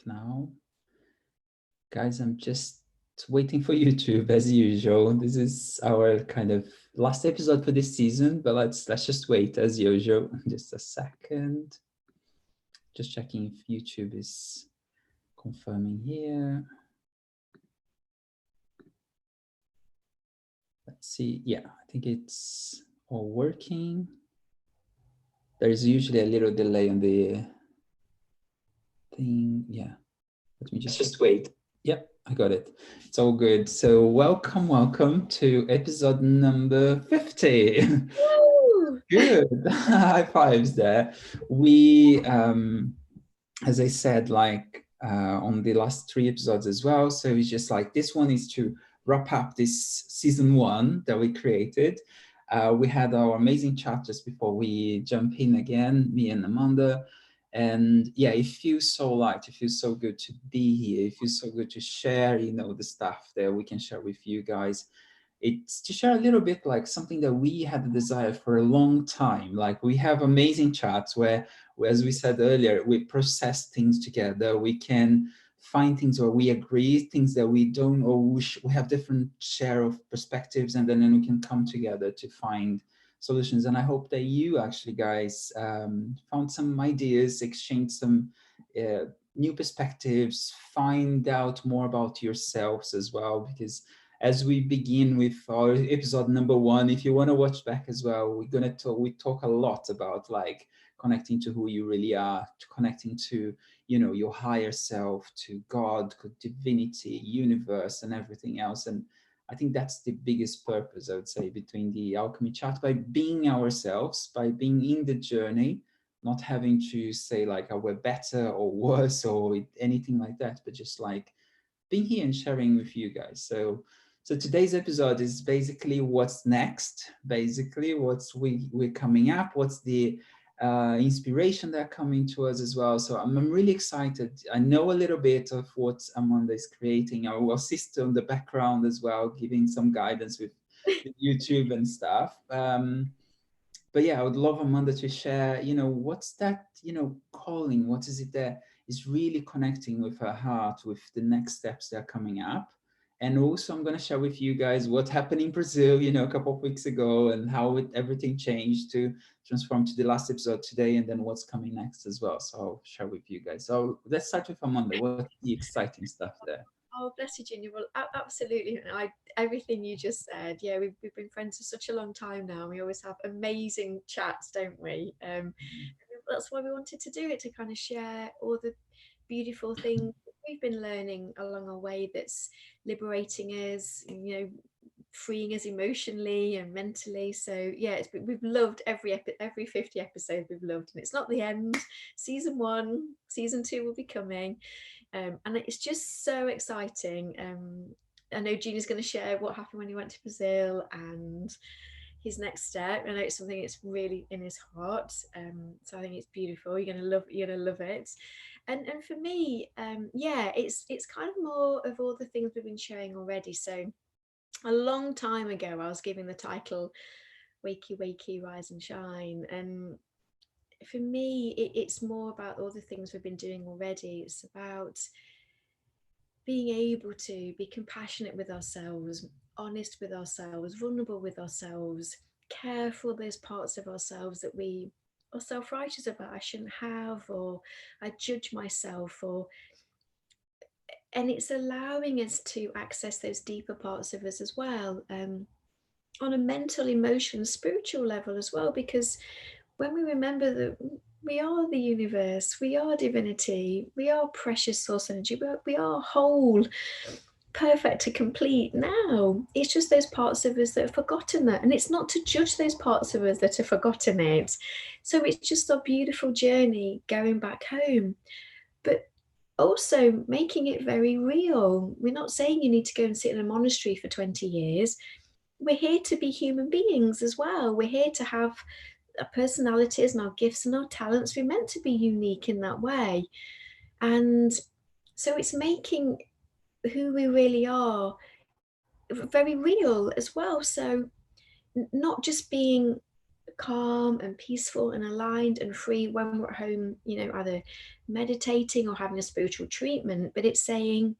now. Guys, I'm just waiting for YouTube as usual. This is our kind of last episode for this season, but let's just wait as usual. Just a second. Just checking if YouTube is confirming here. Let's see. Yeah, I think it's all working. There's usually a little delay on the thing. Yeah. Let me just wait. Yep, I got it. It's all good. So welcome to episode number 50. Woo! Good. High fives there. We, as I said, on the last 3 episodes as well. So it's just like, this one is to wrap up this season 1 that we created. We had our amazing chat just before we jump in again, me and Amanda. And yeah, it feels so light. It feels so good to be here. It feels so good to share, the stuff that we can share with you guys. It's to share a little bit like something that we had a desire for a long time. Like, we have amazing chats where, as we said earlier, we process things together. We can find things where we agree, things that we don't, or we have different share of perspectives, and then we can come together to find solutions. And I hope that you actually, guys, found some ideas, exchanged some new perspectives, find out more about yourselves as well, because as we begin with our episode number 1, if you want to watch back as well, we talk a lot about like connecting to who you really are, to connecting to your higher self, to God, divinity, universe, and everything else. And I think that's the biggest purpose, I would say, between the Alchemy chat, by being ourselves, by being in the journey, not having to say like, oh, we're better or worse or anything like that, but just like being here and sharing with you guys. So today's episode is basically what's next, basically we're coming up, what's the inspiration that are coming to us as well. So I'm really excited. I know a little bit of what Amanda is creating. Our assistant in the background as well, giving some guidance with YouTube and stuff. But yeah, I would love Amanda to share, what's that, calling, what is it that is really connecting with her heart, with the next steps that are coming up. And also I'm going to share with you guys what happened in Brazil, a couple of weeks ago, and how everything changed to transform to the last episode today, and then what's coming next as well. So I'll share with you guys. So let's start with Amanda. What's the exciting stuff there? Oh, bless you, Junior. Well, absolutely. Everything you just said. Yeah, we've been friends for such a long time now. We always have amazing chats, don't we? That's why we wanted to do it, to kind of share all the beautiful things we've been learning along our way that's liberating us, freeing us emotionally and mentally. So yeah, we've loved every 50 episodes we've loved, and it's not the end. Season 1, season 2 will be coming. And it's just so exciting. I know Gina's going to share what happened when he went to Brazil and his next step. I know it's something that's really in his heart. So I think it's beautiful. You're gonna love it. And for me, yeah, it's kind of more of all the things we've been sharing already. So a long time ago, I was giving the title "Wakey, Wakey, Rise and Shine," and for me, it's more about all the things we've been doing already. It's about being able to be compassionate with ourselves, honest with ourselves, vulnerable with ourselves, care for those parts of ourselves that we are self-righteous about, I shouldn't have, or I judge myself, and it's allowing us to access those deeper parts of us as well, on a mental, emotional, spiritual level as well, because when we remember that we are the universe, we are divinity, we are precious source energy, we are whole, perfect to complete now. It's just those parts of us that have forgotten that. And it's not to judge those parts of us that have forgotten it. So it's just a beautiful journey going back home. But also making it very real. We're not saying you need to go and sit in a monastery for 20 years. We're here to be human beings as well. We're here to have our personalities and our gifts and our talents. We're meant to be unique in that way. And so it's making who we really are very real as well. So not just being calm and peaceful and aligned and free when we're at home, you know, either meditating or having a spiritual treatment. But it's saying,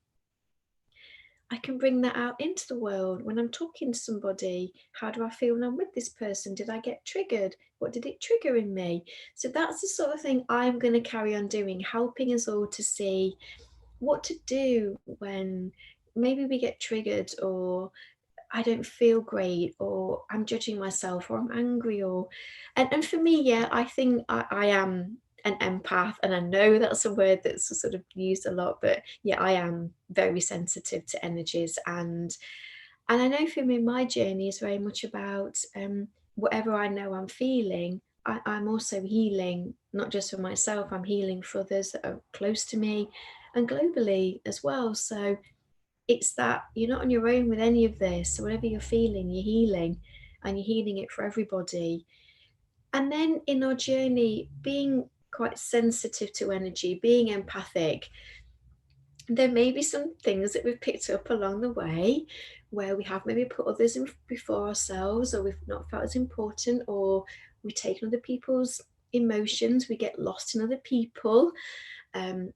I can bring that out into the world when I'm talking to somebody. How do I feel when I'm with this person? Did I get triggered? What did it trigger in me? So that's the sort of thing I'm going to carry on doing, helping us all to see what to do when maybe we get triggered, or I don't feel great, or I'm judging myself, or I'm angry, or and for me, yeah, I think I am an empath, and I know that's a word that's sort of used a lot, but yeah, I am very sensitive to energies, and I know for me, my journey is very much about whatever I know I'm feeling. I'm also healing, not just for myself. I'm healing for others that are close to me, and globally as well. So it's that you're not on your own with any of this. So whatever you're feeling, you're healing, and you're healing it for everybody. And then in our journey, being quite sensitive to energy, being empathic, there may be some things that we've picked up along the way where we have maybe put others in before ourselves, or we've not felt as important, or we take on other people's emotions, we get lost in other people,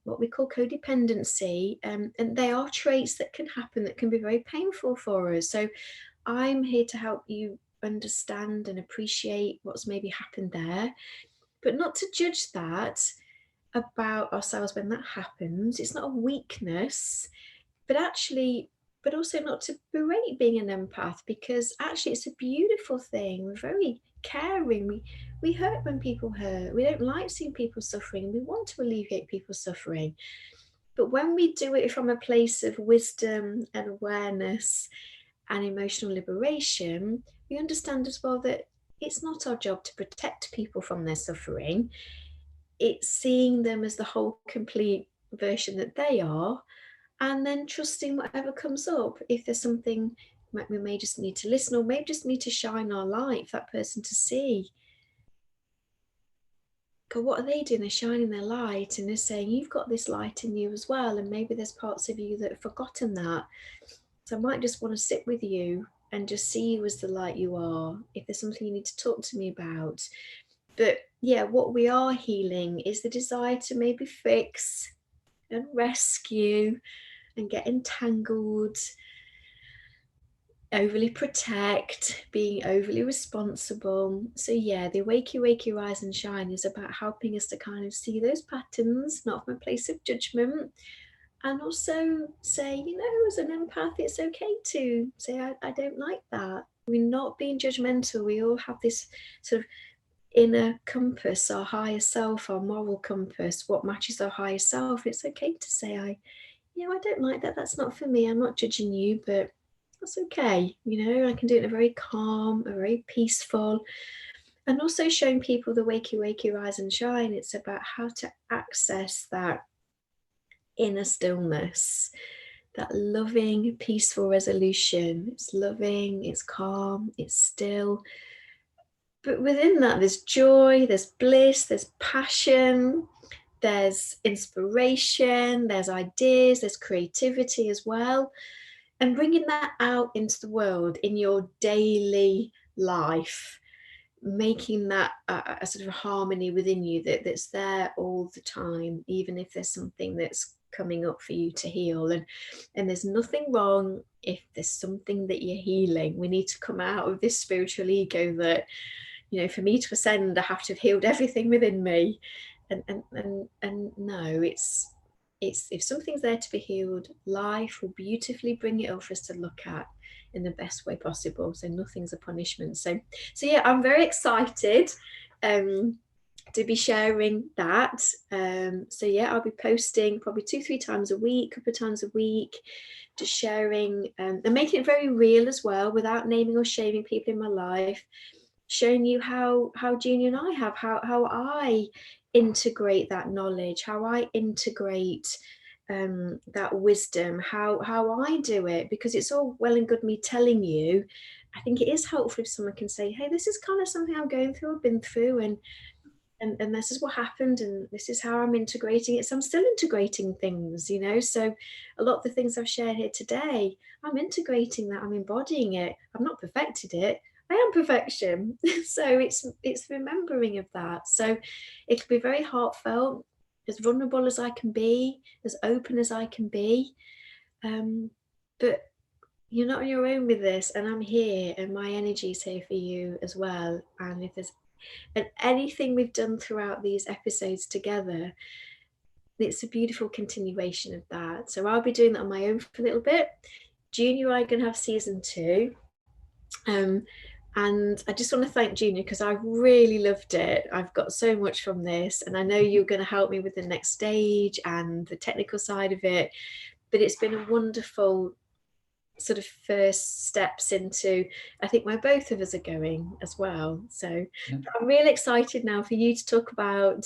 what we call codependency, and they are traits that can happen that can be very painful for us. So I'm here to help you understand and appreciate what's maybe happened there, but not to judge that about ourselves when that happens. It's not a weakness, but actually, but also not to berate being an empath, because actually it's a beautiful thing. We're very caring. We hurt when people hurt. We don't like seeing people suffering. We want to alleviate people's suffering. But when we do it from a place of wisdom and awareness and emotional liberation, we understand as well that it's not our job to protect people from their suffering. It's seeing them as the whole complete version that they are, and then trusting whatever comes up. If there's something, we may just need to listen, or maybe just need to shine our light for that person to see. God, what are they doing? They're shining their light, and they're saying, you've got this light in you as well, and maybe there's parts of you that have forgotten that. So I might just want to sit with you and just see you as the light you are. If there's something you need to talk to me about. But yeah, what we are healing is the desire to maybe fix and rescue and get entangled, overly protect, being overly responsible. So yeah, the wakey rise and shine is about helping us to kind of see those patterns, not from a place of judgment, and also say, you know, as an empath, it's okay to say, I don't like that. We're not being judgmental. We all have this sort of inner compass, our higher self, our moral compass, what matches our higher self. It's okay to say, I don't like that. That's not for me. I'm not judging you, but that's okay. You know, I can do it in a very calm, a very peaceful, and also showing people the wakey rise and shine. It's about how to access that inner stillness, that loving, peaceful resolution. It's loving, it's calm, it's still. But within that, there's joy, there's bliss, there's passion, there's inspiration, there's ideas, there's creativity as well. And bringing that out into the world in your daily life, making that a sort of harmony within you that's there all the time, even if there's something that's coming up for you to heal. And there's nothing wrong if there's something that you're healing. We need to come out of this spiritual ego that, you know, for me to ascend, I have to have healed everything within me. And no, it's if something's there to be healed, life will beautifully bring it up for us to look at in the best way possible. So nothing's a punishment. So yeah, I'm very excited to be sharing that. So yeah, I'll be posting probably 2-3 times a week, a couple of times a week, just sharing and making it very real as well, without naming or shaming people in my life, showing you how Junior and I have, how I integrate that knowledge, how I integrate that wisdom, how I do it, because it's all well and good me telling you. I think it is helpful if someone can say, hey, this is kind of something I'm going through, I've been through, and this is what happened, and this is how I'm integrating it. So I'm still integrating things, you know. So a lot of the things I've shared here today, I'm integrating that, I'm embodying it. I've not perfected it. I am perfection. So it's remembering of that. So it'll be very heartfelt, as vulnerable as I can be, as open as I can be. But you're not on your own with this, and I'm here, and my energy is here for you as well. And if there's anything we've done throughout these episodes together, it's a beautiful continuation of that. So I'll be doing that on my own for a little bit. Junior and I are going to have season 2. And I just want to thank Junior because I really loved it. I've got so much from this, and I know you're going to help me with the next stage and the technical side of it. But it's been a wonderful sort of first steps into, I think, where both of us are going as well. So Yeah. I'm really excited now for you to talk about.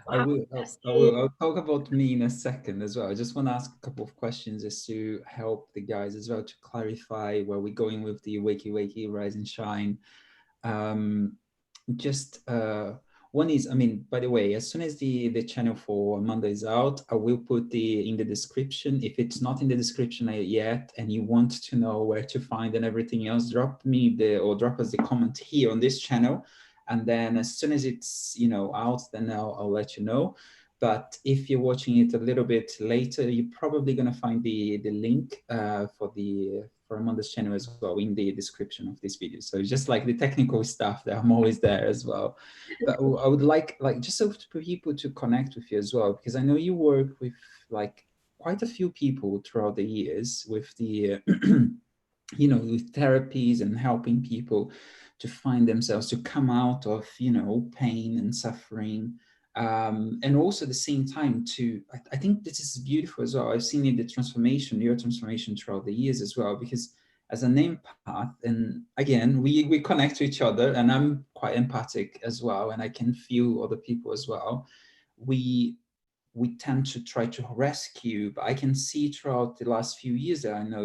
I'll talk about me in a second as well. I just want to ask a couple of questions just to help the guys as well to clarify where we're going with the Wakey Wakey Rise and Shine. One is, I mean, by the way, as soon as the channel for Amanda is out, I will put in the description. If it's not in the description yet and you want to know where to find and everything else, drop us the comment here on this channel. And then as soon as it's, out, then I'll let you know. But if you're watching it a little bit later, you're probably going to find the link for Amanda's channel as well in the description of this video. So just like the technical stuff that I'm always there as well. But I would like just so for people to connect with you as well, because I know you work with like quite a few people throughout the years with the with therapies and helping people to find themselves, to come out of pain and suffering, and also at the same time I think this is beautiful as well. I've seen your transformation throughout the years as well, because as an empath, and again we connect to each other, and I'm quite empathic as well, and I can feel other people as well. We tend to try to rescue, but I can see throughout the last few years that I know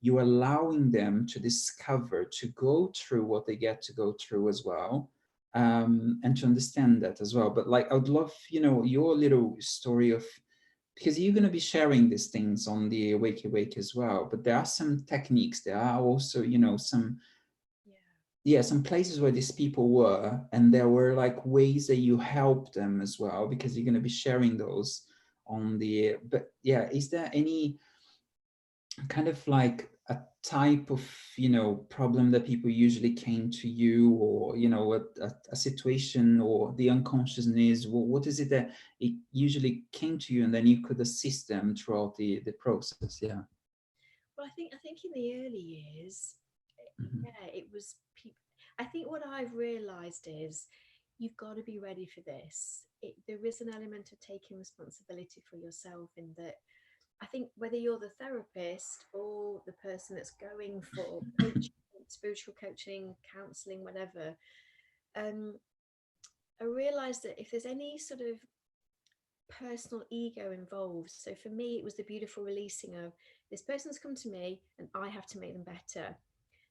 you're allowing them to discover, to go through what they get to go through as well, and to understand that as well. But like, I would love, your little story of, because you're going to be sharing these things on the Wakey Wake as well, but there are some techniques, there are also, some places where these people were, and there were like ways that you helped them as well, because you're going to be sharing those on the, but yeah, is there any kind of like a type of problem that people usually came to you, or a situation, or the unconsciousness? What is it that it usually came to you, and then you could assist them throughout the process? Yeah. Well, I think in the early years, it was people. I think what I've realised is you've got to be ready for this. There is an element of taking responsibility for yourself, in that I think whether you're the therapist or the person that's going for coaching, spiritual coaching, counselling, whatever, I realised that if there's any sort of personal ego involved, so for me it was the beautiful releasing of, this person's come to me and I have to make them better.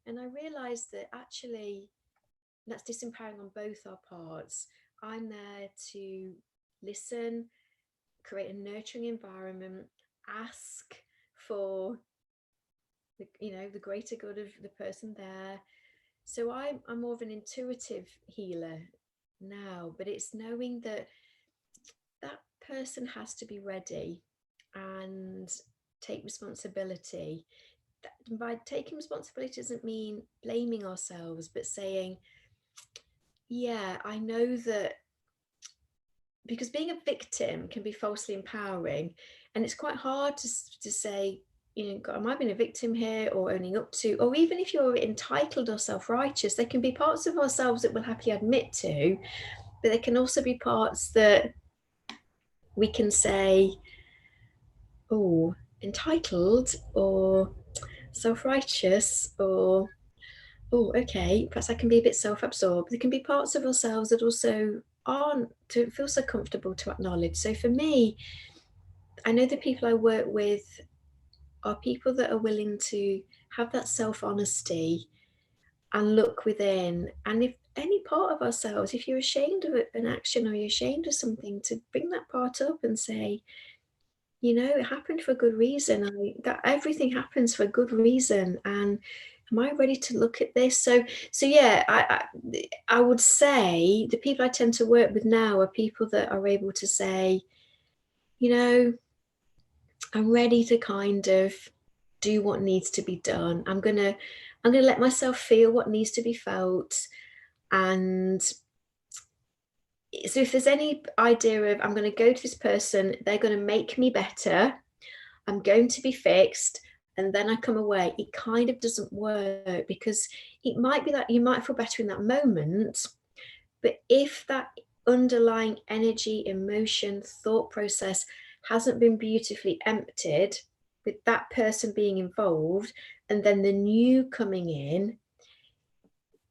And I realised that actually that's disempowering on both our parts. I'm there to listen, create a nurturing environment, ask for the greater good of the person there. So I'm more of an intuitive healer now, but it's knowing that that person has to be ready and take responsibility. By taking responsibility doesn't mean blaming ourselves, but saying, yeah, I know that, because being a victim can be falsely empowering, and it's quite hard to say, God, am I being a victim here, or owning up to, or even if you're entitled or self-righteous, there can be parts of ourselves that we'll happily admit to, but there can also be parts that we can say, oh, entitled or self-righteous, or oh, okay, perhaps I can be a bit self-absorbed. There can be parts of ourselves that also aren't to feel so comfortable to acknowledge. So for me, I know the people I work with are people that are willing to have that self-honesty and look within. And if any part of ourselves, if you're ashamed of an action or you're ashamed of something, to bring that part up and say, it happened for a good reason. That everything happens for a good reason, and am I ready to look at this? So yeah, I would say the people I tend to work with now are people that are able to say, you know, I'm ready to kind of do what needs to be done. I'm gonna let myself feel what needs to be felt. And so if there's any idea of I'm going to go to this person, they're going to make me better, I'm going to be fixed, and then I come away, it kind of doesn't work, because it might be that you might feel better in that moment, but if that underlying energy, emotion, thought process hasn't been beautifully emptied with that person being involved, and then the new coming in,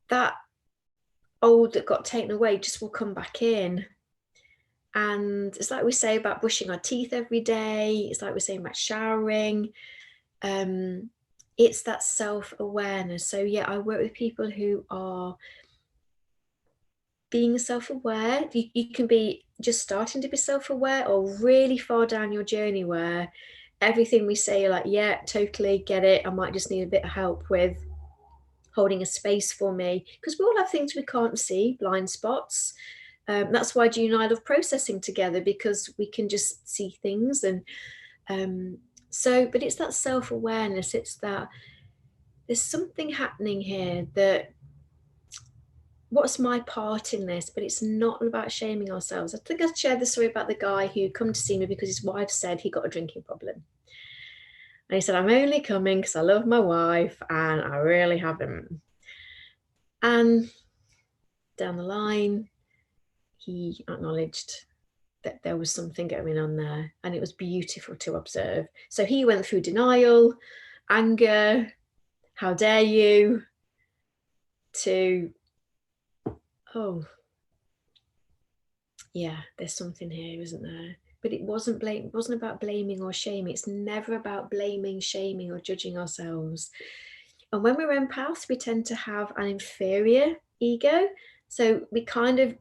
that old that got taken away just will come back in. And it's like we say about brushing our teeth every day, it's like we're saying about showering. It's that self-awareness. So yeah, I work with people who are being self-aware. You can be just starting to be self-aware, or really far down your journey where everything we say you're like, yeah, totally get it, I might just need a bit of help with holding a space for me, because we all have things we can't see, blind spots. That's why June and I love processing together, because we can just see things. And but it's that self-awareness, it's that there's something happening here, that what's my part in this? But it's not about shaming ourselves. I think I shared the story about the guy who come to see me because his wife said he got a drinking problem. And he said, I'm only coming because I love my wife and I really haven't. And down the line, he acknowledged that there was something going on there, and it was beautiful to observe. So he went through denial, anger, how dare you, to, oh, yeah, there's something here, isn't there? But it wasn't about blaming or shaming. It's never about blaming, shaming, or judging ourselves. And when we're empaths, we tend to have an inferior ego. So we kind of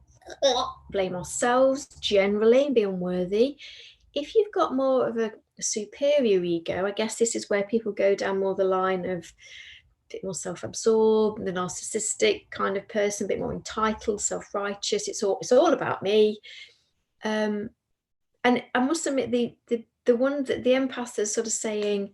blame ourselves generally and be unworthy. If you've got more of a superior ego, I guess this is where people go down more the line of a bit more self-absorbed, the narcissistic kind of person, a bit more entitled, self-righteous. It's all about me. And I must admit, the one that the empath is sort of saying,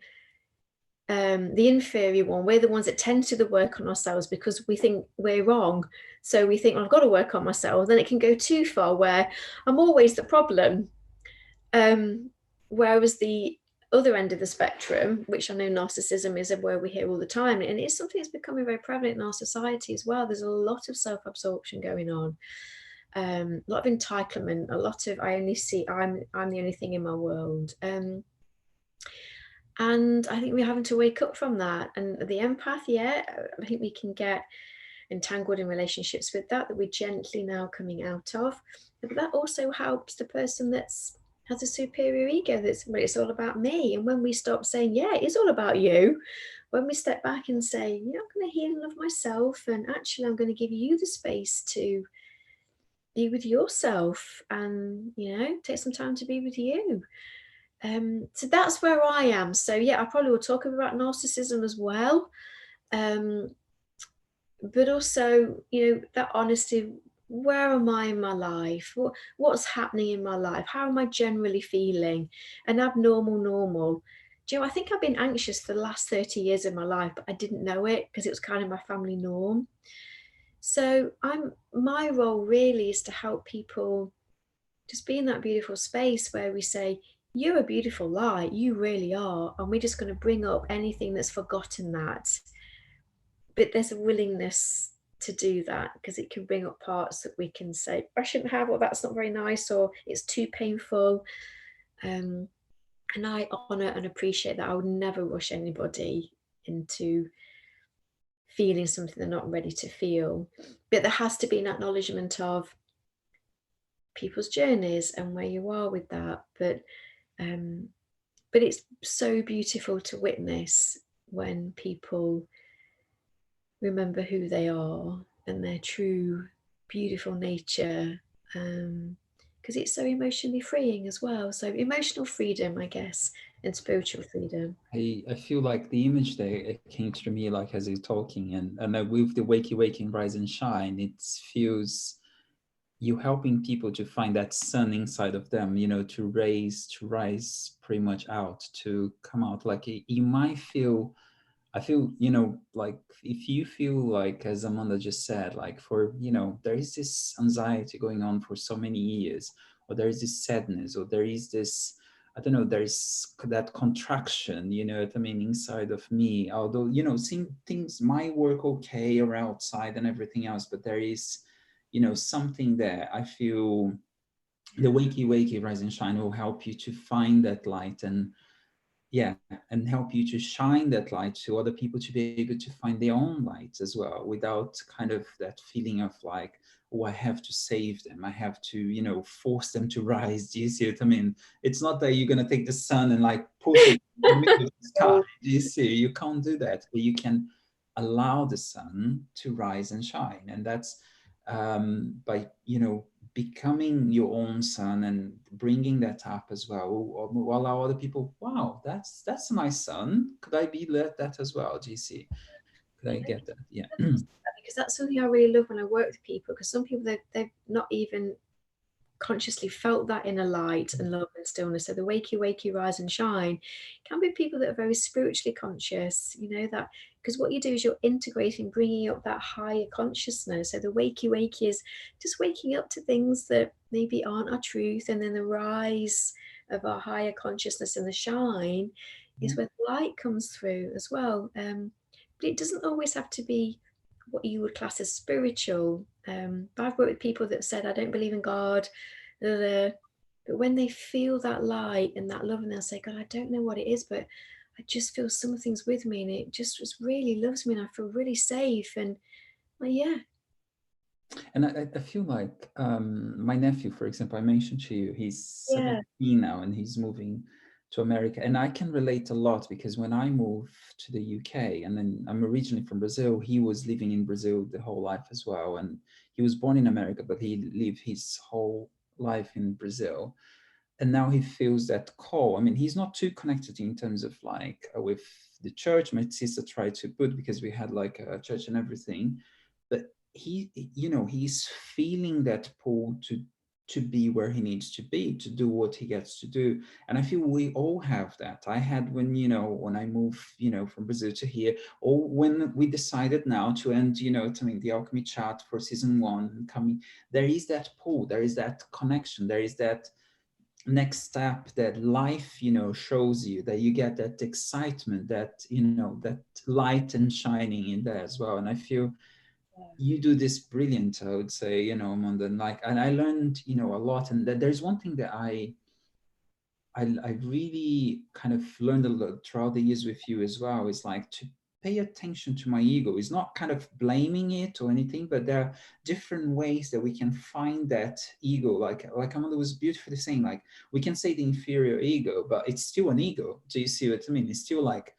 the inferior one, we're the ones that tend to do the work on ourselves because we think we're wrong. So we think, well, I've got to work on myself. Then it can go too far where I'm always the problem. Whereas the other end of the spectrum, which I know narcissism is where we hear all the time, and it's something that's becoming very prevalent in our society as well. There's a lot of self-absorption going on, a lot of entitlement, a lot of I only see I'm the only thing in my world. And I think we're having to wake up from that. And the empath, yeah, I think we can get entangled in relationships with that we're gently now coming out of. But that also helps the person that's has a superior ego, that's, well, it's all about me. And when we stop saying, yeah, it is all about you, when we step back and say, you know, I'm going to heal and love myself, and actually I'm going to give you the space to be with yourself, and, you know, take some time to be with you. So that's where I am. So yeah, I probably will talk about narcissism as well. But also, you know, that honesty, where am I in my life? What's happening in my life? How am I generally feeling? An abnormal normal. Do you know, I think I've been anxious for the last 30 years of my life, but I didn't know it because it was kind of my family norm. So my role really is to help people just be in that beautiful space where we say, you're a beautiful light, you really are. And we're just going to bring up anything that's forgotten that. But there's a willingness to do that, because it can bring up parts that we can say, I shouldn't have, or that's not very nice, or it's too painful. And I honor and appreciate that. I would never rush anybody into feeling something they're not ready to feel. But there has to be an acknowledgement of people's journeys and where you are with that. But it's so beautiful to witness when people remember who they are and their true beautiful nature, because it's so emotionally freeing as well. So emotional freedom, I guess, and spiritual freedom. I feel like the image that it came to me like as you're talking, and with the wakey waking rise and shine, it feels you helping people to find that sun inside of them, to rise pretty much out, to come out. Like you might feel, I feel, like if you feel like, as Amanda just said, like for, there is this anxiety going on for so many years, or there is this sadness, or there is this, I don't know, there is that contraction, what I mean, inside of me. Although, seeing things might work okay or outside and everything else, but there is, something there. I feel the wakey rise and shine will help you to find that light, and help you to shine that light to other people, to be able to find their own light as well, without kind of that feeling of like, oh, I have to save them, I have to, force them to rise. Do you see what I mean? It's not that you're going to take the sun and like push it in the middle of the sky. Do you see? You can't do that, but you can allow the sun to rise and shine. And that's by, becoming your own sun and bringing that up as well, will allow other people, wow, that's a nice sun, could I be that as well? Do you see? Could I get that? Yeah. Because that's something I really love when I work with people, because some people, they've not even consciously felt that inner light and love and stillness. So the wakey rise and shine can be people that are very spiritually conscious, that, because what you do is you're integrating, bringing up that higher consciousness. So the wakey is just waking up to things that maybe aren't our truth, and then the rise of our higher consciousness and the shine is where the light comes through as well. But it doesn't always have to be what you would class as spiritual. But I've worked with people that said, I don't believe in God, but when they feel that light and that love, and they'll say, God, I don't know what it is, but I just feel something's with me, and it just really loves me, and I feel really safe. And well, yeah. And I feel like my nephew, for example, I mentioned to you, he's 17 now, and he's moving to America. And I can relate a lot, because when I moved to the UK, and then I'm originally from Brazil, he was living in Brazil the whole life as well. And he was born in America, but he lived his whole life in Brazil. And now he feels that call. I mean, he's not too connected in terms of like with the church. My sister tried to put, because we had like a church and everything, but he's feeling that pull to be where he needs to be, to do what he gets to do. And I feel we all have that. I had when I moved, from Brazil to here, or when we decided now to end, the Alchemy chat for season 1 coming, there is that pull, there is that connection, there is that next step that life shows you, that you get that excitement, that that light and shining in there as well. And I feel you do this brilliant, I would say, Amanda. Like, and I learned a lot. And there's one thing that I really kind of learned a lot throughout the years with you as well, is like to pay attention to my ego. It's not kind of blaming it or anything, but there are different ways that we can find that ego. Like Amanda was beautifully saying, like, we can say the inferior ego, but it's still an ego. Do you see what I mean? It's still like,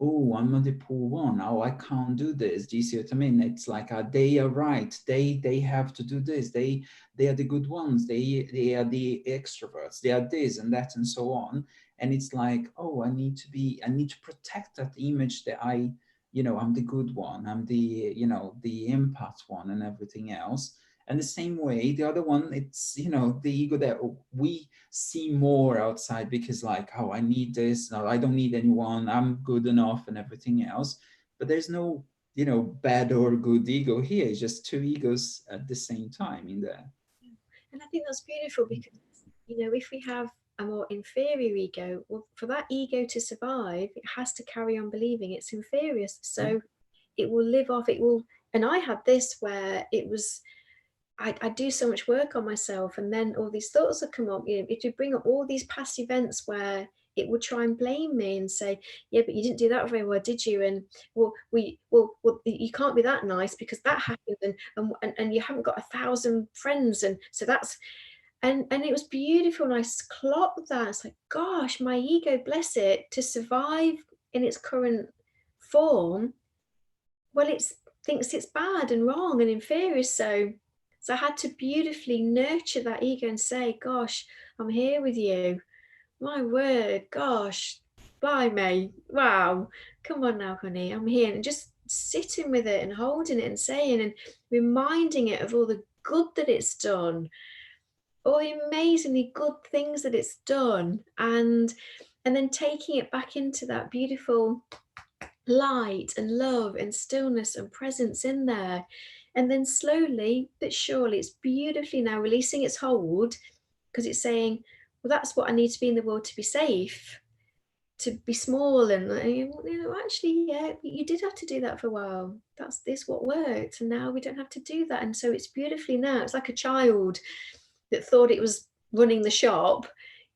oh, I'm not the poor one. Oh, I can't do this. Do you see what I mean? It's like they are right. They have to do this. They are the good ones. They are the extroverts. They are this and that and so on. And it's like, oh, I need to protect that image that I'm the good one. I'm the empath one and everything else. And the same way, the other one, it's, the ego that we see more outside, because like, oh, I need this. No, I don't need anyone. I'm good enough and everything else. But there's no, bad or good ego here. It's just two egos at the same time in there. And I think that's beautiful, because if we have a more inferior ego, well, for that ego to survive, it has to carry on believing it's inferior. So it will live off, it will. And I had this where it was, I do so much work on myself, and then all these thoughts would come up. It would bring up all these past events where it would try and blame me and say, yeah, but you didn't do that very well, did you? And well, you can't be that nice because that happened, and you haven't got 1,000 friends, and so that's. And it was beautiful, and I clocked that. It's like, gosh, my ego, bless it, to survive in its current form, well, it thinks it's bad and wrong and inferior. So So I had to beautifully nurture that ego and say, gosh, I'm here with you. My word, gosh, blimey, wow, come on now, honey, I'm here. And just sitting with it and holding it and saying and reminding it of all the good that it's done, all the amazingly good things that it's done, and then taking it back into that beautiful light and love and stillness and presence in there. And then slowly but surely, it's beautifully now releasing its hold, because it's saying, well, that's what I need to be in the world to be safe, to be small. And actually, yeah, you did have to do that for a while. That's this what worked, and now we don't have to do that. And so it's beautifully now. It's like a child that thought it was running the shop,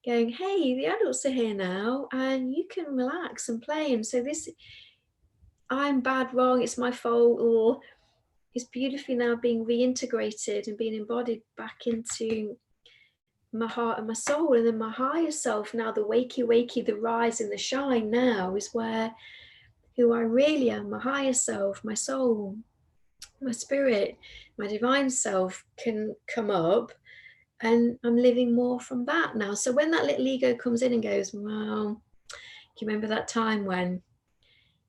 going, hey, the adults are here now, and you can relax and play. And so this, I'm bad, wrong, it's my fault, or is beautifully now being reintegrated and being embodied back into my heart and my soul. And then my higher self, now the wakey, the rise and the shine now is where who I really am, my higher self, my soul, my spirit, my divine self can come up, and I'm living more from that now. So when that little ego comes in and goes, well, do you remember that time when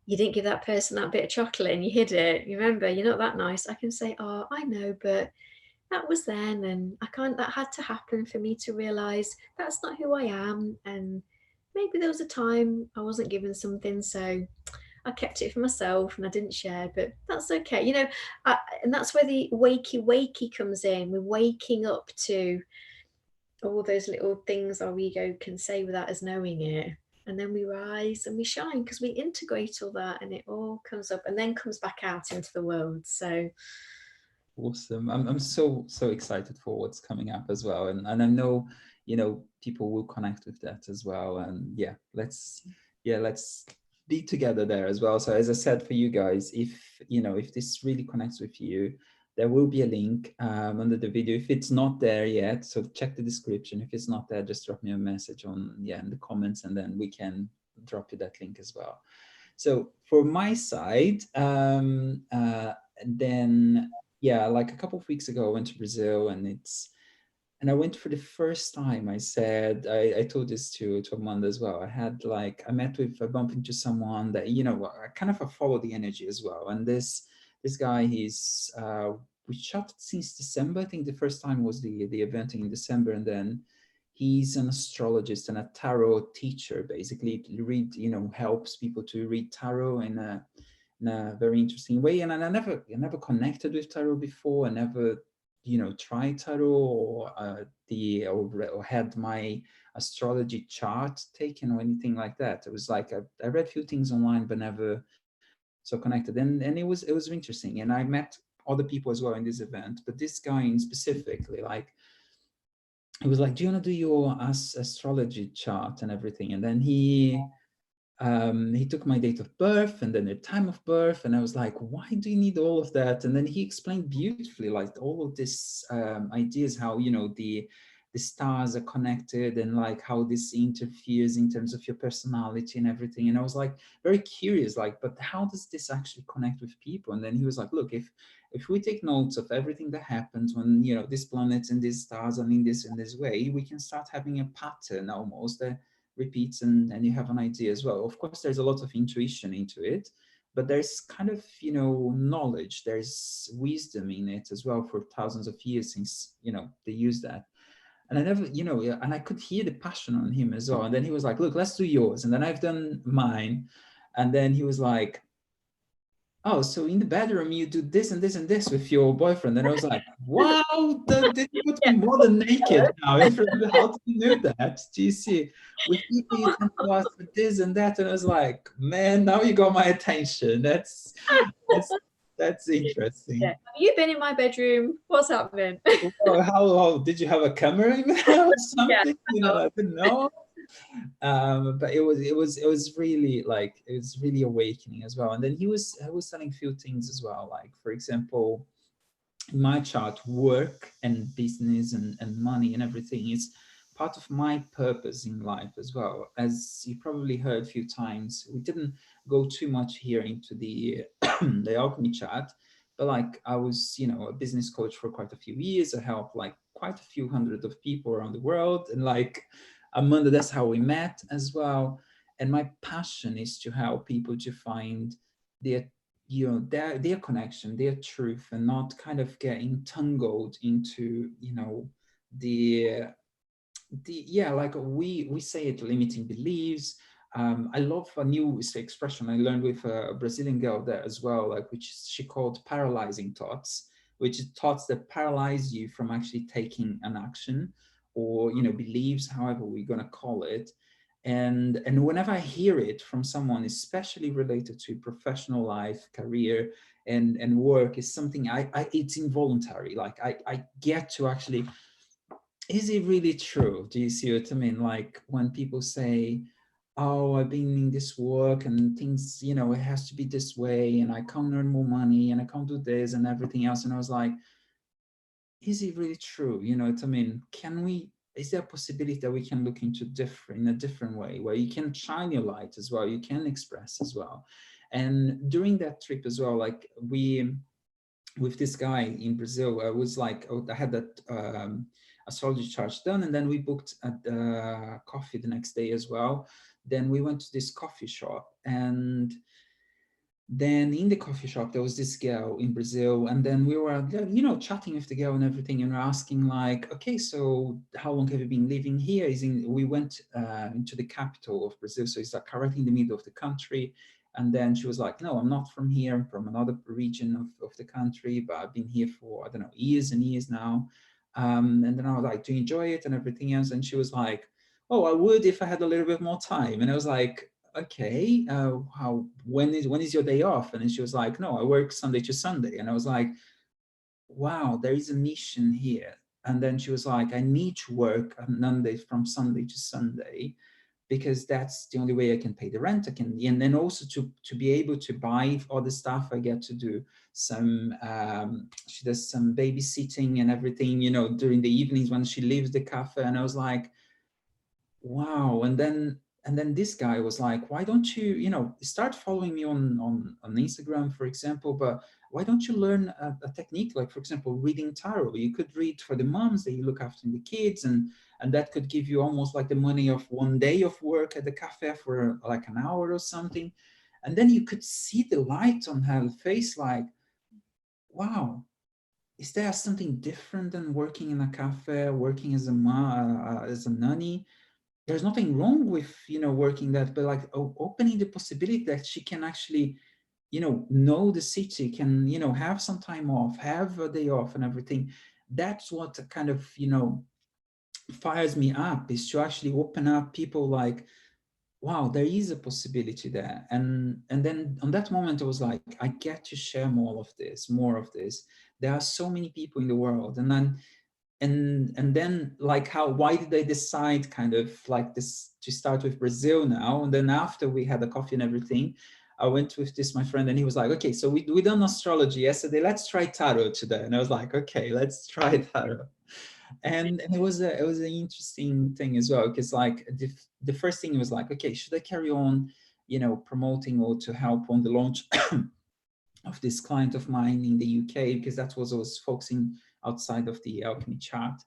you didn't give that person that bit of chocolate and you hid it? You remember, you're not that nice. I can say, oh, I know, but that was then, and I can't, that had to happen for me to realize that's not who I am. And maybe there was a time I wasn't given something, so I kept it for myself and I didn't share, but that's okay. And that's where the wakey comes in. We're waking up to all those little things our ego can say without us knowing it. And then we rise and we shine because we integrate all that, and it all comes up and then comes back out into the world. So awesome. I'm so excited for what's coming up as well, and I know people will connect with that as well. And let's be together there as well. So as I said, for you guys, if this really connects with you, there will be a link under the video. If it's not there yet, so check the description. If it's not there, just drop me a message in the comments, and then we can drop you that link as well. So for my side, then like a couple of weeks ago, I went to Brazil, and I went for the first time. I told this to Amanda as well. I bumped into someone that, I kind of follow the energy as well. And this guy, we shot since December. I think the first time was the event in December. And then he's an astrologist and a tarot teacher, basically. Helps people to read tarot in a very interesting way. And I never connected with tarot before. I never tried tarot or had my astrology chart taken or anything like that. It was like I read a few things online, but never so connected. And it was interesting. And I met other people as well in this event, but this guy in specifically, he was like, do you want to do your astrology chart and everything? And then he took my date of birth and then the time of birth, and I was like, why do you need all of that? And then he explained beautifully, like, all of this ideas, how the stars are connected, and like how this interferes in terms of your personality and everything. And I was like very curious, like, but how does this actually connect with people? And then he was like, look, if we take notes of everything that happens when these planets and these stars are in this way, we can start having a pattern almost that repeats, and you have an idea as well. Of course, there's a lot of intuition into it, but there's kind of knowledge, there's wisdom in it as well, for thousands of years since they use that. And I never, and I could hear the passion on him as well. And then he was like, look, let's do yours. And then I've done mine. And then he was like, oh, so in the bedroom you do this and this and this with your boyfriend. And I was like, wow, this put me more than naked now. How do you know that? Do you see? With people you tend to ask for this and that. And I was like, man, now you got my attention. That's interesting. Yeah. Have you been in my bedroom? What's happening? Oh, how did you have a camera in there or something? Yeah. I didn't know. But it was really awakening as well. And then I was telling a few things as well, like, for example, in my chart, work and business and money and everything is part of my purpose in life as well. As you probably heard a few times, we didn't go too much here into the the alchemy chart, but like I was, you know, a business coach for quite a few years. I helped like quite a few hundred of people around the world. And like Amanda, that's how we met as well. And my passion is to help people to find their, you know, their connection, their truth, and not kind of get entangled into, you know, the yeah, like we say it, limiting beliefs. I love a new expression I learned with a Brazilian girl there as well, like which she called paralyzing thoughts, which is thoughts that paralyze you from actually taking an action, or you know, beliefs, however we're gonna call it. And whenever I hear it from someone, especially related to professional life, career, and work, is something I it's involuntary. Like I get to actually, is it really true? Do you see what I mean? Like when people say, oh, I've been in this work and things, you know, it has to be this way and I can't earn more money and I can't do this and everything else. And I was like, is it really true? You know what I mean? Can we, is there a possibility that we can look into different, in a different way, where you can shine your light as well, you can express as well? And during that trip as well, like we, with this guy in Brazil, I was like, oh, I had that astrology chart done, and then we booked a coffee the next day as well. Then we went to this coffee shop, and then in the coffee shop there was this girl in Brazil, and then we were, you know, chatting with the girl and everything, and we're asking like, okay, so how long have you been living here? Is in, we went into the capital of Brazil, so it's like right in the middle of the country. And then she was like, no, I'm not from here, I'm from another region of the country, but I've been here for, I don't know, years and years now. And then I was like, do you enjoy it and everything else? And she was like, oh, I would if I had a little bit more time. And I was like, okay, how, when is your day off? And then she was like, no, I work Sunday to Sunday. And I was like, wow, there is a mission here. And then she was like, I need to work on Monday from Sunday to Sunday, because that's the only way I can pay the rent. I can, and then also to be able to buy all the stuff. I get to do some, she does some babysitting and everything, you know, during the evenings when she leaves the cafe. And I was like, wow. And then this guy was like, why don't you, you know, start following me on Instagram, for example, but why don't you learn a technique, like for example reading tarot? You could read for the moms that you look after the kids, and that could give you almost like the money of one day of work at the cafe for like an hour or something. And then you could see the light on her face, like, wow, is there something different than working in a cafe, working as a as a nanny? There's nothing wrong with, you know, working that, but like opening the possibility that she can actually, you know the city, can, you know, have some time off, have a day off and everything. That's what kind of, you know, fires me up, is to actually open up people, like, wow, there is a possibility there. And then on that moment I was like, I get to share more of this. There are so many people in the world. And then like, how, why did they decide kind of like this to start with Brazil now? And then after we had a coffee and everything, I went with this my friend, and he was like, okay, so we done astrology yesterday, let's try tarot today. And I was like, okay, let's try tarot. And it was an interesting thing as well, because like the first thing was like, okay, should I carry on, you know, promoting or to help on the launch of this client of mine in the UK, because that's what I was focusing outside of the Alchemy chart.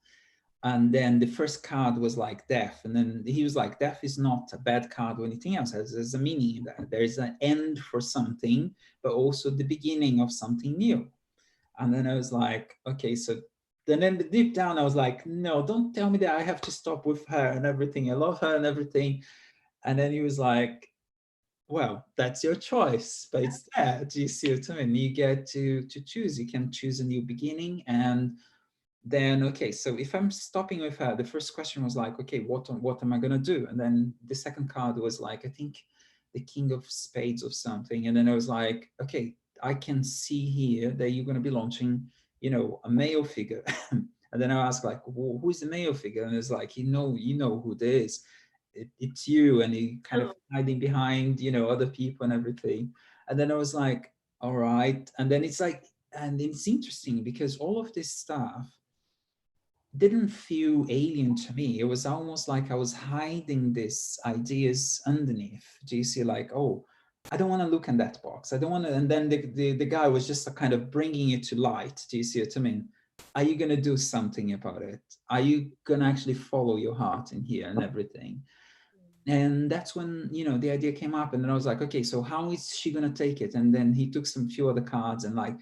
And then the first card was like death, and then he was like, death is not a bad card or anything else. There's a meaning in that. There is an end for something, but also the beginning of something new. And then I was like, okay, so then deep down I was like, no, don't tell me that I have to stop with her and everything. I love her and everything. And then he was like, well, that's your choice, but it's there. Do you see what I mean? You get to choose. You can choose a new beginning. And then, okay, so if I'm stopping with her, the first question was like, okay, what am I gonna do? And then the second card was like, I think the King of Spades or something. And then I was like, okay, I can see here that you're gonna be launching, you know, a male figure. And then I asked like, well, who's the male figure? And it's like, you know who it is. It's you. And he kind of hiding behind, you know, other people and everything. And then I was like, all right. And then it's like, and it's interesting because all of this stuff didn't feel alien to me. It was almost like I was hiding these ideas underneath. Do you see, like, oh, I don't want to look in that box. I don't want to. And then the guy was just kind of bringing it to light. Do you see what I mean? Are you going to do something about it? Are you going to actually follow your heart in here and everything? And that's when, the idea came up. And then I was like, okay, so how is she going to take it? And then he took some few other cards and like,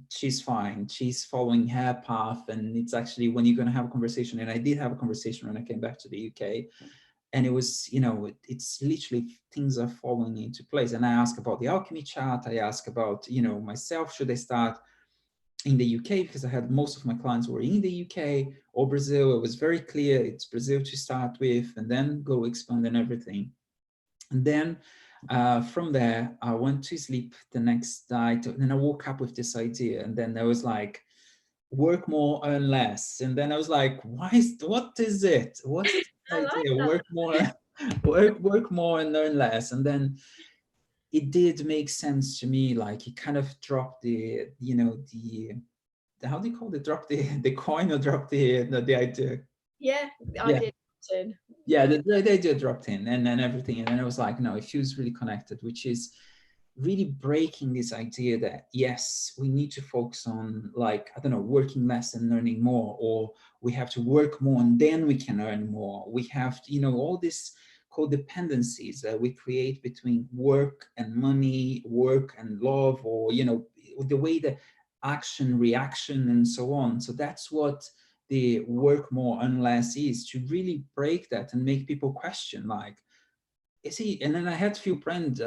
she's fine. She's following her path. And it's actually when you're going to have a conversation. And I did have a conversation when I came back to the UK, and it was, it's literally things are falling into place. And I ask about the Alchemy chart. I ask about, myself, should I start in the UK, because I had most of my clients were in the UK or Brazil. It was very clear it's Brazil to start with, and then go expand and everything. And then from there, I went to sleep the next night, and then I woke up with this idea, and then there was like, work more, earn less. And then I was like, what is it? What's the I like idea? that. Work more, work more and earn less. And then it did make sense to me. Like it kind of dropped the how do you call it? Drop the coin, or drop the idea. Yeah, I Yeah. did. Yeah, the idea dropped in, and then everything. And then I was like, no, it feels really connected, which is really breaking this idea that yes, we need to focus on, like, I don't know, working less and earning more, or we have to work more and then we can earn more. We have, all these codependencies that we create between work and money, work and love, or, the way the action, reaction, and so on. So that's what the work more, earn less is, to really break that and make people question, like, you see. And then I had a few friends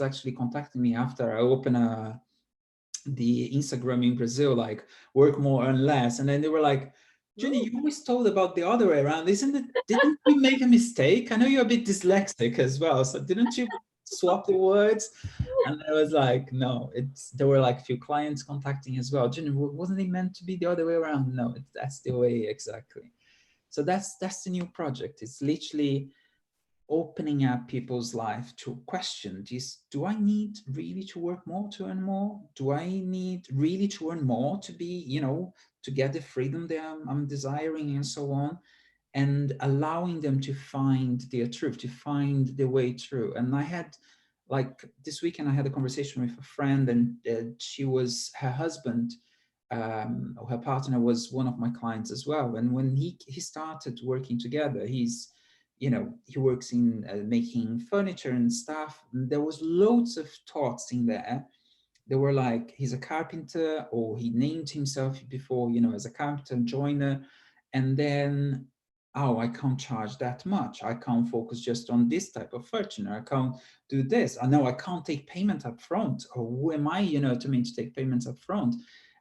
actually contacting me after I opened the Instagram in Brazil, like, work more, earn less. And then they were like, Jenny, you always told about the other way around, isn't it? Didn't you make a mistake? I know you're a bit dyslexic as well, so didn't you swap the words? And I was like, no, there were like a few clients contacting as well. Jenny, wasn't it meant to be the other way around? No, that's the way exactly. So that's the new project. It's literally opening up people's life to question this: do I need really to work more to earn more? Do I need really to earn more to be, to get the freedom that I'm desiring, and so on? And allowing them to find their truth, to find their way through. And I had, like, this weekend I had a conversation with a friend, and her husband, or her partner, was one of my clients as well. And when he started working together, he works in making furniture and stuff. There was loads of thoughts in there. They were like, he's a carpenter, or he named himself before, as a carpenter joiner. And then, oh, I can't charge that much. I can't focus just on this type of furniture. I can't do this. I know I can't take payment up front. Or who am I, to take payments up front?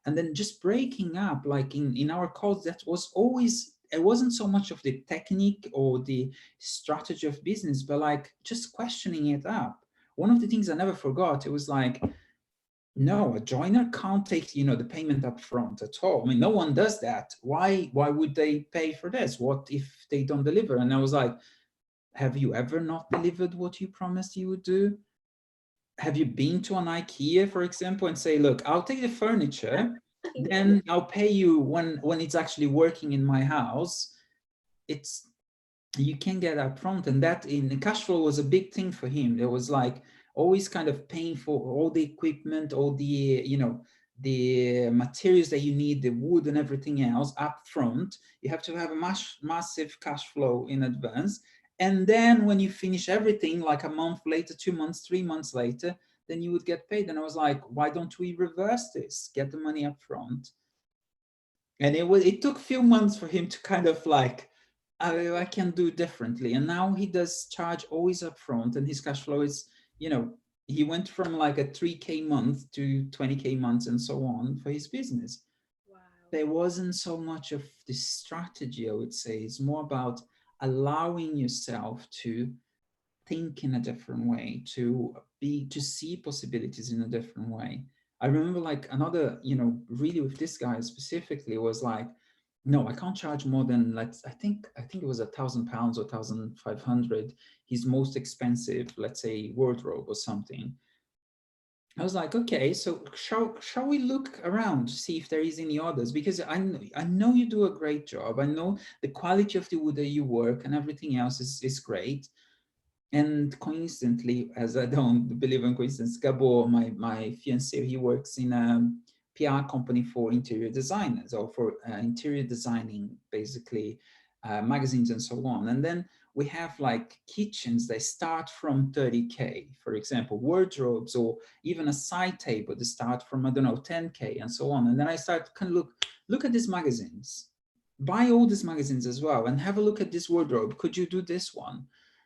And then just breaking up, like in our calls, that was always, it wasn't so much of the technique or the strategy of business, but like just questioning it up. One of the things I never forgot, it was like, no, a joiner can't take, the payment up front at all. I mean, no one does that. Why would they pay for this? What if they don't deliver? And I was like, have you ever not delivered what you promised you would do? Have you been to an IKEA, for example, and say, look, I'll take the furniture, then I'll pay you when it's actually working in my house? It's, you can get up front. And that in the cash flow was a big thing for him. It was like always kind of paying for all the equipment, all the, the materials that you need, the wood and everything else up front. You have to have a massive cash flow in advance. And then when you finish everything, like a month later, 2 months, 3 months later, then you would get paid. And I was like, why don't we reverse this? Get the money up front. And it took a few months for him to kind of like, I can do differently. And now he does charge always up front, and his cash flow is, he went from like a 3K month to 20K months and so on for his business. Wow. There wasn't so much of this strategy, I would say. It's more about allowing yourself to think in a different way, to see possibilities in a different way. I remember like another, really with this guy specifically, was like, no, I can't charge more than, let's, I think it was £1,000 or 1,500, his most expensive, let's say, wardrobe or something. I was like, okay, so shall we look around to see if there is any others? Because I know you do a great job. I know the quality of the wood that you work and everything else is great. And coincidentally, as I don't believe in coincidence, Gabo, my fiance, he works in a PR company for interior designers, or for interior designing, basically, magazines and so on. And then we have like kitchens that start from 30K, for example, wardrobes, or even a side table that start from, I don't know, 10K and so on. And then I start kind of look at these magazines, buy all these magazines as well, and have a look at this wardrobe. Could you do this one?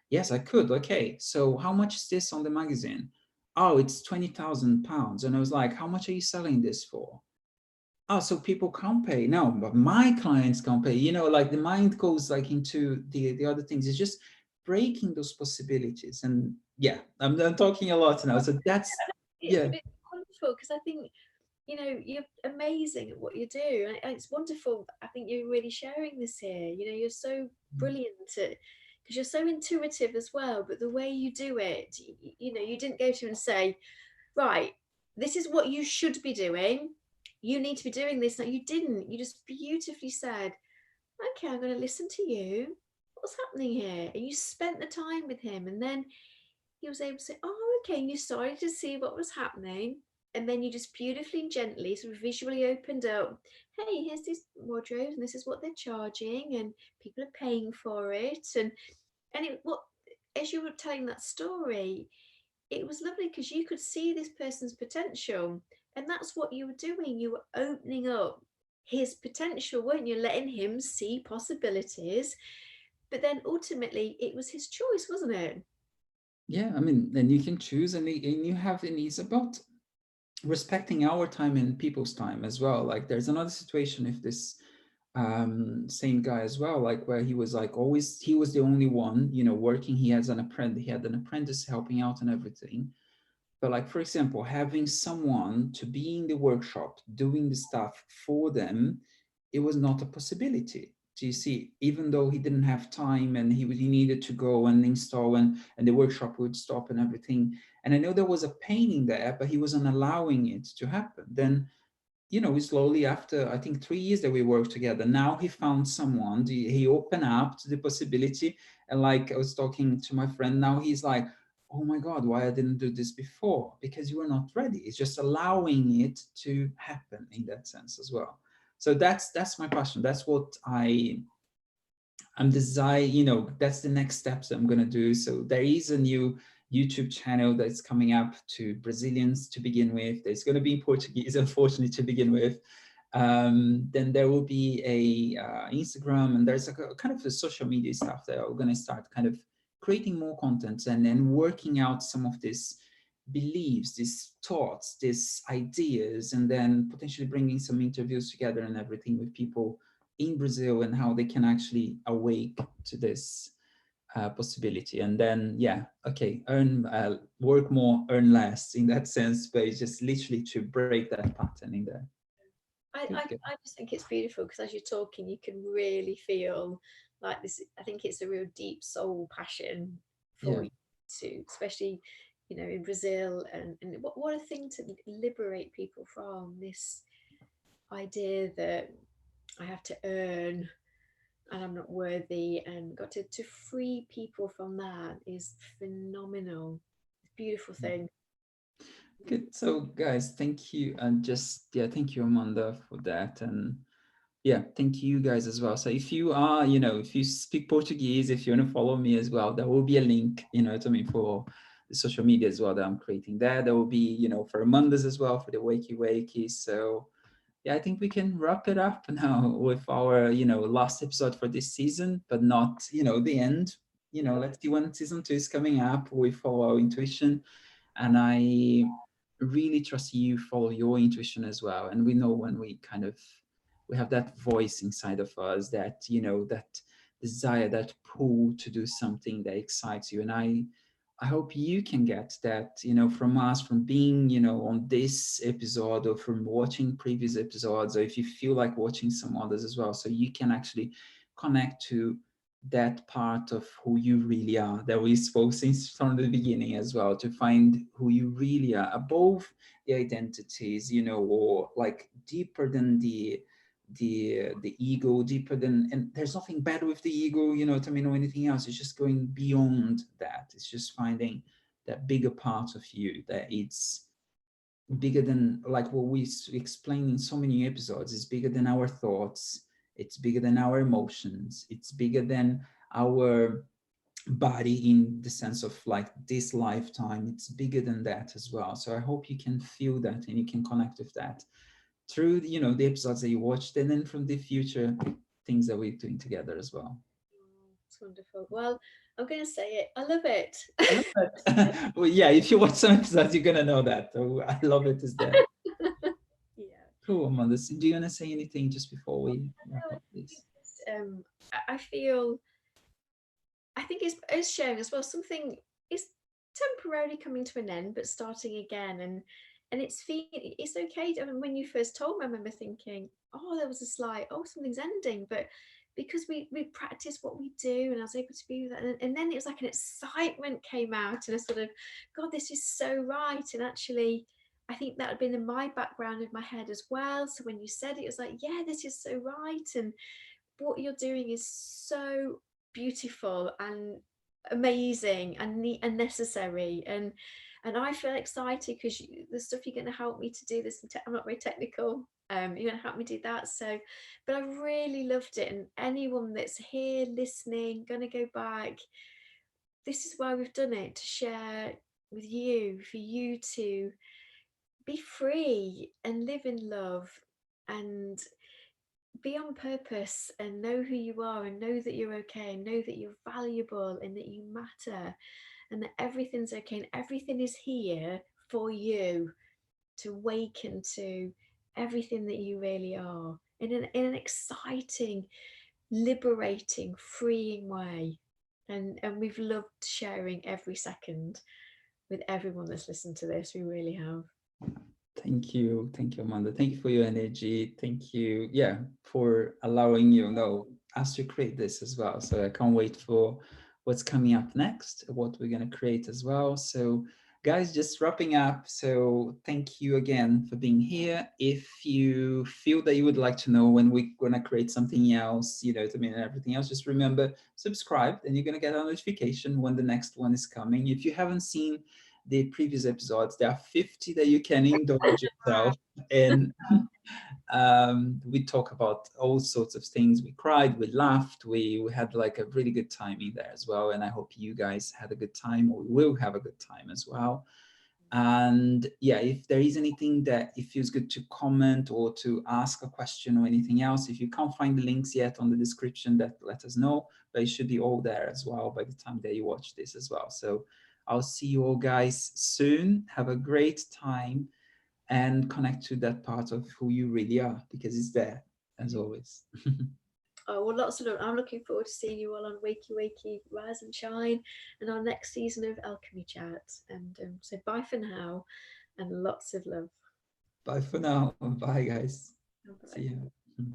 Yes, I could. Okay, so how much is this on the magazine? Oh, it's £20,000. And I was like, how much are you selling this for? Oh, so people can't pay. No, but my clients can't pay. Like the mind goes like into the other things. It's just breaking those possibilities. And yeah, I'm talking a lot now. So that's, It, yeah. but it's wonderful because I think, you're amazing at what you do, and it's wonderful. I think you're really sharing this here. You're so brilliant at, because you're so intuitive as well. But the way you do it, you didn't go to him and say, right, this is what you should be doing. You need to be doing this. No, you didn't. You just beautifully said, okay, I'm going to listen to you. What's happening here? And you spent the time with him, and then he was able to say, oh, okay, and you started to see what was happening. And then you just beautifully and gently sort of visually opened up, hey, here's these wardrobes, and this is what they're charging, and people are paying for it. And as you were telling that story, it was lovely because you could see this person's potential. And that's what you were doing. You were opening up his potential, weren't you? Letting him see possibilities. But then ultimately, it was his choice, wasn't it? Yeah, I mean, then you can choose, and you have, and it's about respecting our time and people's time as well. Like there's another situation if this same guy as well, like where he was like always, he was the only one, working. He had an apprentice helping out and everything. But like, for example, having someone to be in the workshop doing the stuff for them, it was not a possibility. Do you see? Even though he didn't have time, and he needed to go and install, and the workshop would stop and everything. And I know there was a pain in there, but he wasn't allowing it to happen. Then, we slowly, after I think 3 years that we worked together, now he found someone. He opened up to the possibility. And like I was talking to my friend, now he's like, oh my God, why I didn't do this before? Because you were not ready. It's just allowing it to happen in that sense as well. So that's my passion. That's what I'm design, that's the next steps I'm gonna do. So there is a new YouTube channel that's coming up to Brazilians to begin with. There's going to be in Portuguese, unfortunately, to begin with. Then there will be a Instagram, and there's a kind of a social media stuff that we're going to start kind of creating more content, and then working out some of these beliefs, these thoughts, these ideas, and then potentially bringing some interviews together and everything with people in Brazil, and how they can actually awake to this possibility. And then, yeah, okay, work more, earn less in that sense, but it's just literally to break that pattern in there. I, Good, I, good. I just think it's beautiful because as you're talking, you can really feel like this. I think it's a real deep soul passion for Yeah. you to, especially, in Brazil. And what a thing to liberate people from this idea that I have to earn and I'm not worthy, and got to free people from that is phenomenal. It's a beautiful thing. Good. So, guys, thank you, and just yeah, thank you, Amanda, for that, and yeah, thank you guys as well. So, if you are, if you speak Portuguese, if you want to follow me as well, there will be a link, to me for the social media as well that I'm creating there. There will be, for Amanda's as well for the Wakey Wakey. So, yeah, I think we can wrap it up now with our, last episode for this season, but not, the end. Let's see when season 2 is coming up. We follow our intuition, and I really trust you follow your intuition as well. And we know when we have that voice inside of us, that that desire, that pull to do something that excites you. And I hope you can get that, from us, from being, on this episode, or from watching previous episodes, or if you feel like watching some others as well, so you can actually connect to that part of who you really are that we spoke since from the beginning as well, to find who you really are above the identities, or like deeper than the ego deeper than, and there's nothing bad with the ego, you know what I mean, or anything else. It's just going beyond that. It's just finding that bigger part of you, that it's bigger than, like what we explained in so many episodes, it's bigger than our thoughts, it's bigger than our emotions, it's bigger than our body in the sense of like this lifetime. It's bigger than that as well. So I hope you can feel that and you can connect with that through, you know, the episodes that you watched, and then from the future things that we're doing together as well. Oh, it's wonderful. Well, I'm going to say it. I love it. I love that. Well, yeah, if you watch some episodes, you're gonna know that. So I love it is there. Yeah. Cool, Amanda. So do you want to say anything just before we wrap No, up, please? I feel, I think it's sharing as well. Something is temporarily coming to an end, but starting again, and it's okay. I mean, when you first told me, I remember thinking, oh, there was a slight, oh, something's ending, but because we practice what we do, and I was able to be with that, and then it was like an excitement came out, and a sort of, God, this is so right, and actually. I think that had been in my background of my head as well. So when you said it, it was like, yeah, this is so right. And what you're doing is so beautiful and amazing and neat and necessary, and I feel excited because the stuff you're going to help me to do this. I'm not very technical. You're going to help me do that. So, but I really loved it. And anyone that's here listening, going to go back. This is why we've done it, to share with you, for you to be free and live in love and be on purpose and know who you are and know that you're okay and know that you're valuable and that you matter and that everything's okay and everything is here for you to awaken to everything that you really are in an exciting, liberating, freeing way. And we've loved sharing every second with everyone that's listened to this. We really have. Thank you, Amanda. Thank you for your energy. Thank you, yeah, for allowing, you know, us to create this as well. So I can't wait for what's coming up next, what we're going to create as well. So guys, just wrapping up. So thank you again for being here. If you feel that you would like to know when we're going to create something else, you know, I mean, everything else, just remember, subscribe, and you're going to get a notification when the next one is coming. If you haven't seen the previous episodes, there are 50 that you can indulge yourself in. We talk about all sorts of things. We cried, we laughed, we had like a really good time in there as well. And I hope you guys had a good time, or will have a good time as well. And yeah, if there is anything that it feels good to comment or to ask a question or anything else, if you can't find the links yet on the description, that let us know, but it should be all there as well by the time that you watch this as well. So I'll see you all guys soon. Have a great time and connect to that part of who you really are, because it's there as always. Oh, well, lots of love. I'm looking forward to seeing you all on Wakey Wakey Rise and Shine and our next season of Alchemy Chat. And so bye for now and lots of love. Bye for now. Bye guys. See Bye. you.